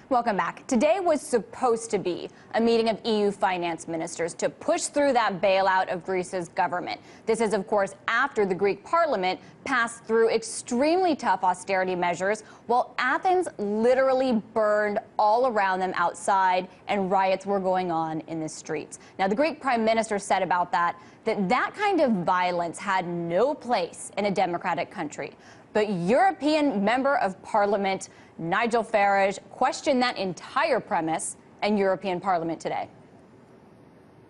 Welcome back. Today was supposed to be a meeting of EU finance ministers to push through that bailout of Greece's government. This is, of course, after the Greek parliament passed through extremely tough austerity measures, while Athens literally burned all around them outside and riots were going on in the streets. Now, the Greek prime minister said about that kind of violence had no place in a democratic country. But European Member of Parliament Nigel Farage questioned that entire premise in European Parliament today.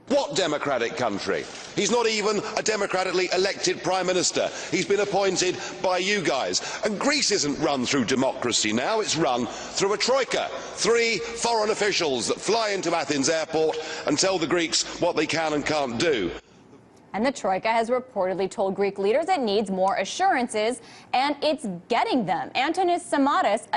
What democratic country? He's not even a democratically elected prime minister. He's been appointed by you guys. And Greece isn't run through democracy now, it's run through a troika. 3 foreign officials that fly into Athens airport and tell the Greeks what they can and can't do. And the Troika has reportedly told Greek leaders it needs more assurances, and it's getting them. Antonis Samaras,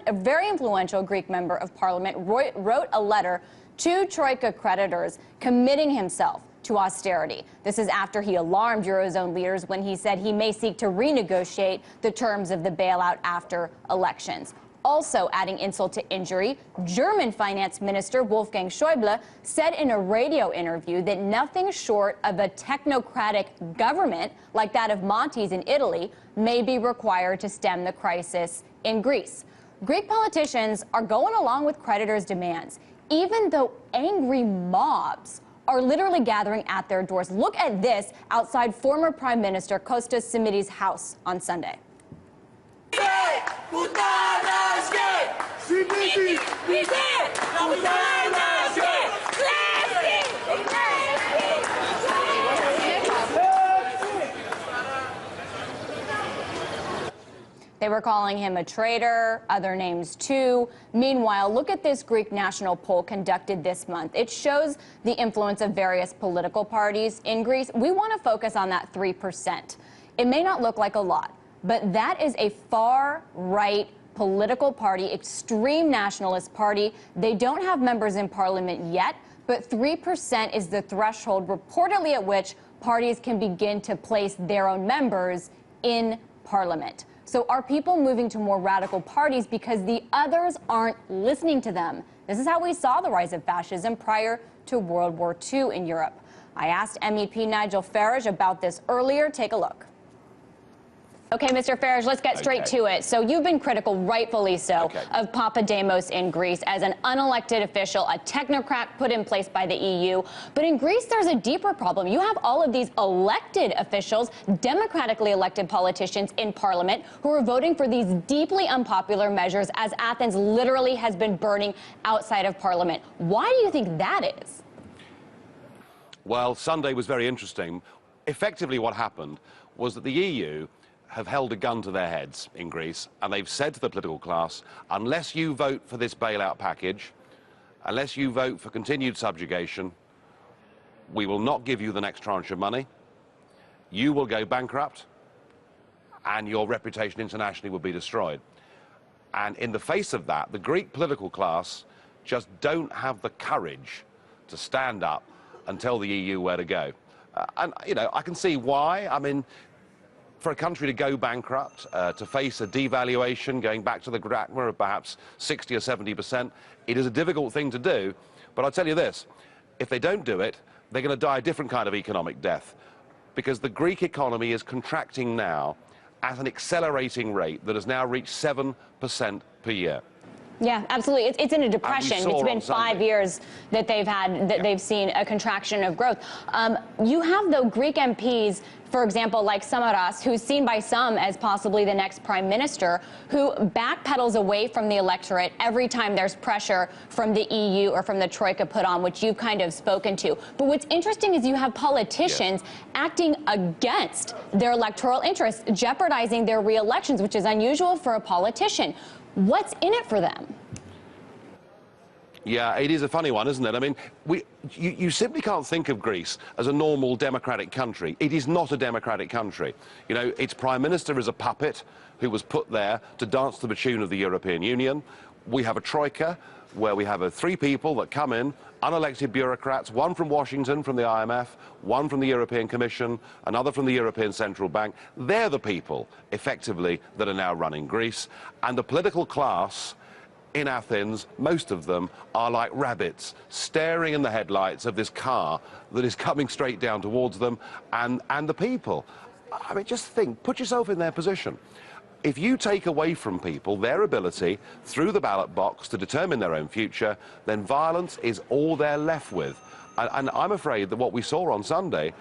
a very influential Greek member of parliament, wrote a letter to Troika creditors committing himself to austerity. This is after he alarmed Eurozone leaders when he said he may seek to renegotiate the terms of the bailout after elections. Also adding insult to injury, German finance minister Wolfgang Schäuble said in a radio interview that nothing short of a technocratic government like that of Monti's in Italy may be required to stem the crisis in Greece. Greek politicians are going along with creditors' demands, even though angry mobs are literally gathering at their doors. Look at this outside former Prime Minister Kostas Simitis' house on Sunday. They were calling him a traitor, other names too. Meanwhile, look at this Greek national poll conducted this month. It shows the influence of various political parties in Greece. We want to focus on that 3%. It may not look like a lot, but that is a far-right political party, extreme nationalist party. They don't have members in parliament yet, but 3% is the threshold reportedly at which parties can begin to place their own members in parliament. So are people moving to more radical parties because the others aren't listening to them? This is how we saw the rise of fascism prior to World War II in Europe. I asked MEP Nigel Farage about this earlier. Take a look. Okay, Mr. Farage, let's get straight to it. So you've been critical, rightfully so, of Papademos in Greece as an unelected official, a technocrat put in place by the EU. But in Greece, there's a deeper problem. You have all of these elected officials, democratically elected politicians in parliament who are voting for these deeply unpopular measures as Athens literally has been burning outside of parliament. Why do you think that is? Well, Sunday was very interesting. Effectively, what happened was that the EU have held a gun to their heads in Greece, and they've said to the political class, unless you vote for this bailout package, unless you vote for continued subjugation, we will not give you the next tranche of money, you will go bankrupt, and your reputation internationally will be destroyed. And in the face of that, the Greek political class just don't have the courage to stand up and tell the EU where to go. And, you know, I can see why. I mean, for a country to go bankrupt, to face a devaluation going back to the drachma of perhaps 60 or 70%, it is a difficult thing to do. But I'll tell you this, if they don't do it, they're going to die a different kind of economic death, because the Greek economy is contracting now at an accelerating rate that has now reached 7% per year. Yeah, absolutely. It's in a depression. It's been 5 years that they've had, they've seen a contraction of growth. You have, though, Greek MPs, for example, like Samaras, who's seen by some as possibly the next prime minister, who backpedals away from the electorate every time there's pressure from the EU or from the Troika put on, which you've kind of spoken to. But what's interesting is you have politicians acting against their electoral interests, jeopardizing their re-elections, which is unusual for a politician. What's in it for them? Yeah, it is a funny one, isn't it? I mean, you simply can't think of Greece as a normal democratic country. It is not a democratic country. You know, its prime minister is a puppet who was put there to dance to the tune of the European Union. We have a troika where we have 3 people that come in, unelected bureaucrats, one from Washington, from the IMF, one from the European Commission, another from the European Central Bank. They're the people, effectively, that are now running Greece. And the political class in Athens, most of them are like rabbits staring in the headlights of this car that is coming straight down towards them and the people. I mean, just think, put yourself in their position. If you take away from people their ability through the ballot box to determine their own future, then violence is all they're left with. And I'm afraid that what we saw on Sunday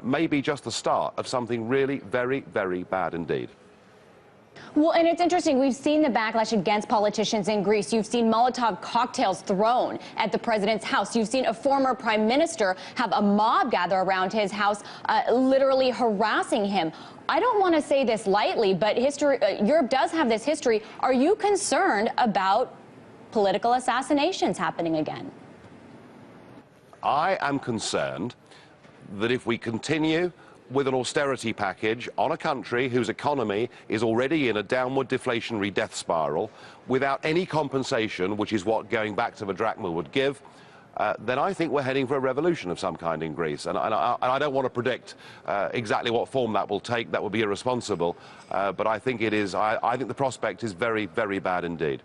may be just the start of something really very, very bad indeed. Well, and it's interesting. We've seen the backlash against politicians in Greece. You've seen Molotov cocktails thrown at the president's house. You've seen a former prime minister have a mob gather around his house, literally harassing him. I don't want to say this lightly, but Europe does have this history. Are you concerned about political assassinations happening again? I am concerned that if we continue with an austerity package on a country whose economy is already in a downward deflationary death spiral without any compensation, which is what going back to the drachma would give, then I think we're heading for a revolution of some kind in Greece. And I don't want to predict exactly what form that will take. That would be irresponsible. But I think it is. I think the prospect is very, very bad indeed.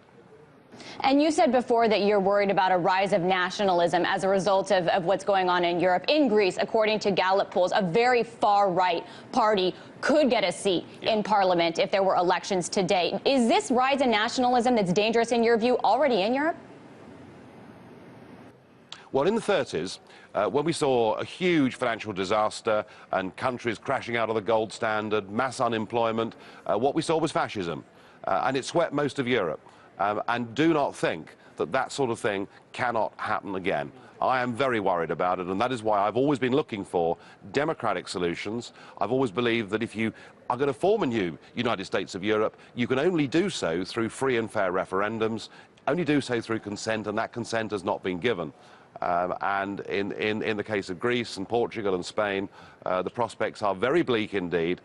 And you said before that you're worried about a rise of nationalism as a result of what's going on in Europe. In Greece, according to Gallup polls, a very far-right party could get a seat in parliament if there were elections today. Is this rise in nationalism that's dangerous in your view already in Europe? Well, in the 30s, when we saw a huge financial disaster and countries crashing out of the gold standard, mass unemployment, what we saw was fascism. And it swept most of Europe. And do not think that that sort of thing cannot happen again. I am very worried about it, and that is why I've always been looking for democratic solutions. I've always believed that if you are going to form a new United States of Europe, you can only do so through free and fair referendums, only do so through consent, and that consent has not been given. And in the case of Greece and Portugal and Spain, the prospects are very bleak indeed.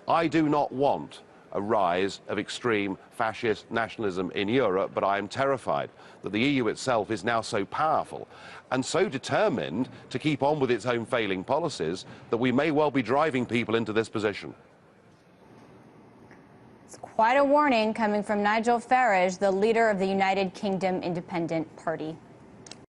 I do not want a rise of extreme fascist nationalism in Europe, but I am terrified that the EU itself is now so powerful and so determined to keep on with its own failing policies that we may well be driving people into this position. It's quite a warning coming from Nigel Farage, the leader of the United Kingdom Independent Party.